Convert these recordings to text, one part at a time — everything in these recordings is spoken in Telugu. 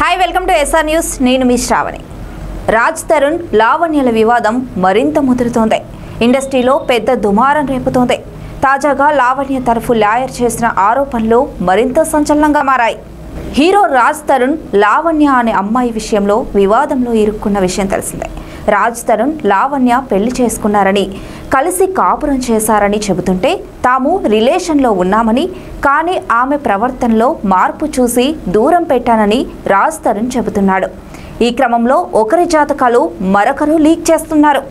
Hi welcome to SR news. నేను మీ శ్రావణి. రాజ్ తరుణ్ లావణ్యల వివాదం మరింత ముదురుతోంది. ఇండస్ట్రీలో పెద్ద దుమారం రేపుతోంది. తాజాగా లావణ్య తరఫు లాయర్ చేసిన ఆరోపణలు మరింత సంచలనంగా మారాయి. హీరో రాజ్ తరుణ్ లావణ్య అనే అమ్మాయి విషయంలో వివాదంలో ఇరుక్కున్న విషయం తెలిసిందే. రాజ్ తరుణ్ లావణ్య పెళ్లి చేసుకున్నారని, కలిసి కాపురం చేశారని చెబుతుంటే తాము రిలేషన్లో ఉన్నామని, కానీ ఆమె ప్రవర్తనలో మార్పు చూసి దూరం పెట్టానని రాజ్ తరుణ్ చెబుతున్నాడు. ఈ క్రమంలో ఒకరి జాతకాలు మరొకరు లీక్ చేస్తున్నారు.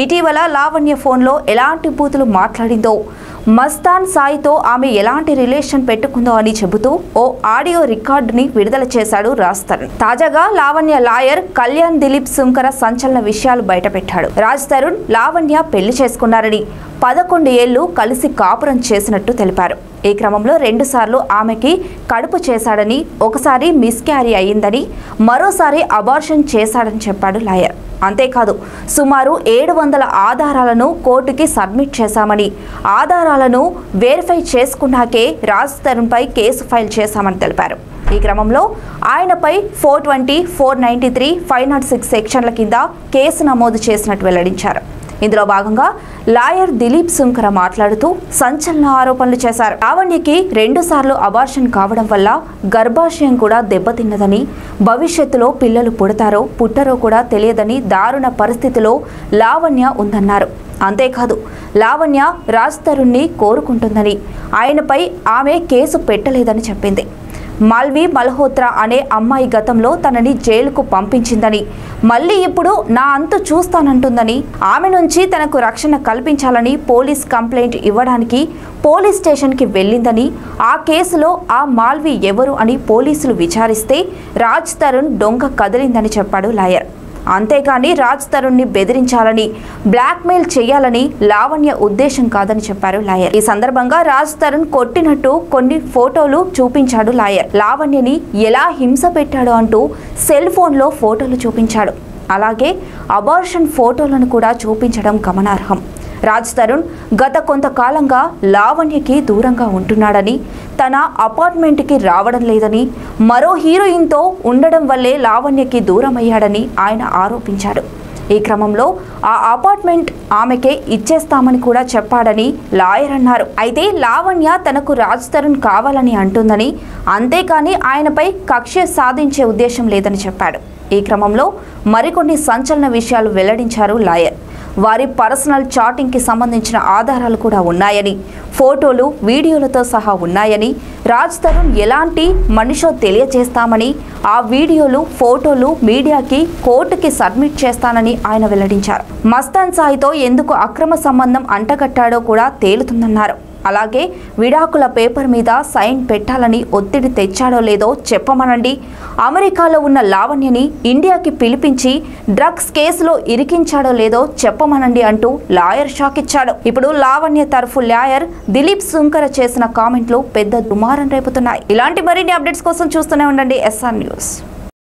ఇటీవల లావణ్య ఫోన్లో ఎలాంటి బూతులు మాట్లాడిందో, మస్తాన్ సాయితో ఆమె ఎలాంటి రిలేషన్ పెట్టుకుందో అని చెబుతూ ఓ ఆడియో రికార్డుని విడుదల చేశాడు రాజ్ తరుణ్. తాజాగా లావణ్య లాయర్ కళ్యాణ్ దిలీప్ సుంకర సంచలన విషయాలు బయటపెట్టాడు. రాజ్ తరుణ్ లావణ్య పెళ్లి చేసుకున్నారని, 11 ఏళ్లు కలిసి కాపురం చేసినట్టు తెలిపారు. ఈ క్రమంలో 2 సార్లు ఆమెకి కడుపు చేశాడని, ఒకసారి మిస్క్యారీ అయ్యిందని, మరోసారి అబార్షన్ చేశాడని చెప్పాడు లాయర్. అంతేకాదు, సుమారు 700 ఆధారాలను కోర్టుకి సబ్మిట్ చేశామని, ఆధారాలను వెరిఫై చేసుకున్నాకే రాజ్ తరుణ్పై కేసు ఫైల్ చేశామని తెలిపారు. ఈ క్రమంలో ఆయనపై 420, 493, 506 సెక్షన్ల కింద కేసు నమోదు చేసినట్టు వెల్లడించారు. ఇందులో భాగంగా లాయర్ దిలీప్ సుంకర మాట్లాడుతూ సంచలన ఆరోపణలు చేశారు. లావణ్యకి 2 సార్లు అబార్షన్ కావడం వల్ల గర్భాశయం కూడా దెబ్బతిన్నదని, భవిష్యత్తులో పిల్లలు పుడతారో పుట్టరో కూడా తెలియదని దారుణ పరిస్థితిలో లావణ్య ఉందన్నారు. అంతేకాదు, లావణ్య రాజ్ తరుణ్ని కోరుకుంటుందని, ఆయనపై ఆమె కేసు పెట్టలేదని చెప్పింది. మాల్వి మల్హోత్రా అనే అమ్మాయి గతంలో తనని జైలుకు పంపించిందని, మళ్ళీ ఇప్పుడు నా అంతు చూస్తానంటుందని, ఆమె నుంచి తనకు రక్షణ కల్పించాలని పోలీస్ కంప్లైంట్ ఇవ్వడానికి పోలీస్ స్టేషన్కి వెళ్ళిందని, ఆ కేసులో ఆ మాల్వి ఎవరు అని పోలీసులు విచారిస్తే రాజ్ తరుణ్ డొంక కదిలిందని చెప్పాడు లాయర్. అంతేకాని రాజ్ తరుణ్ని బెదిరించాలని, బ్లాక్మెయిల్ చేయాలని లావణ్య ఉద్దేశం కాదని చెప్పారు లాయర్. ఈ సందర్భంగా రాజ్ తరుణ్ కొట్టినట్టు కొన్ని ఫోటోలు చూపించాడు లాయర్. లావణ్యని ఎలా హింస పెట్టాడు అంటూ సెల్ ఫోన్లో ఫోటోలు చూపించాడు. అలాగే అబార్షన్ ఫోటోలను కూడా చూపించడం గమనార్హం. రాజ్ తరుణ్ గత కొంతకాలంగా లావణ్యకి దూరంగా ఉంటున్నాడని, తన అపార్ట్మెంట్కి రావడం లేదని, మరో హీరోయిన్తో ఉండడం వల్లే లావణ్యకి దూరమయ్యాడని ఆయన ఆరోపించాడు. ఈ క్రమంలో ఆ అపార్ట్మెంట్ ఆమెకే ఇచ్చేస్తామని కూడా చెప్పాడని లాయర్ అన్నారు. అయితే లావణ్య తనకు రాజ్ తరుణ్ కావాలని అంటుందని, అంతేకాని ఆయనపై కక్ష సాధించే ఉద్దేశం లేదని చెప్పాడు. ఈ క్రమంలో మరికొన్ని సంచలన విషయాలు వెల్లడించారు లాయర్. వారి పర్సనల్ చాటింగ్కి సంబంధించిన ఆధారాలు కూడా ఉన్నాయని, ఫోటోలు వీడియోలతో సహా ఉన్నాయని, రాజ్ తరుణ్ ఎలాంటి మనిషో తెలియజేస్తామని, ఆ వీడియోలు ఫోటోలు మీడియాకి కోర్టుకి సబ్మిట్ చేస్తానని ఆయన వెల్లడించారు. మస్తాన్ సాయితో ఎందుకు అక్రమ సంబంధం అంటగట్టాడో కూడా తేలుతుందన్నారు. అలాగే విడాకుల పేపర్ మీద సైన్ పెట్టాలని ఒత్తిడి తెచ్చాడో లేదో చెప్పమనండి, అమెరికాలో ఉన్న లావణ్యని ఇండియాకి పిలిపించి డ్రగ్స్ కేసులో ఇరికించాడో లేదో చెప్పమనండి అంటూ లాయర్ షాక్ ఇచ్చాడు. ఇప్పుడు లావణ్య తరఫు లాయర్ దిలీప్ సుంకర చేసిన కామెంట్లు పెద్ద దుమారం రేపుతున్నాయి. ఇలాంటి మరిన్ని అప్డేట్స్ కోసం చూస్తూనే ఉండండి ఎస్ఆర్ న్యూస్.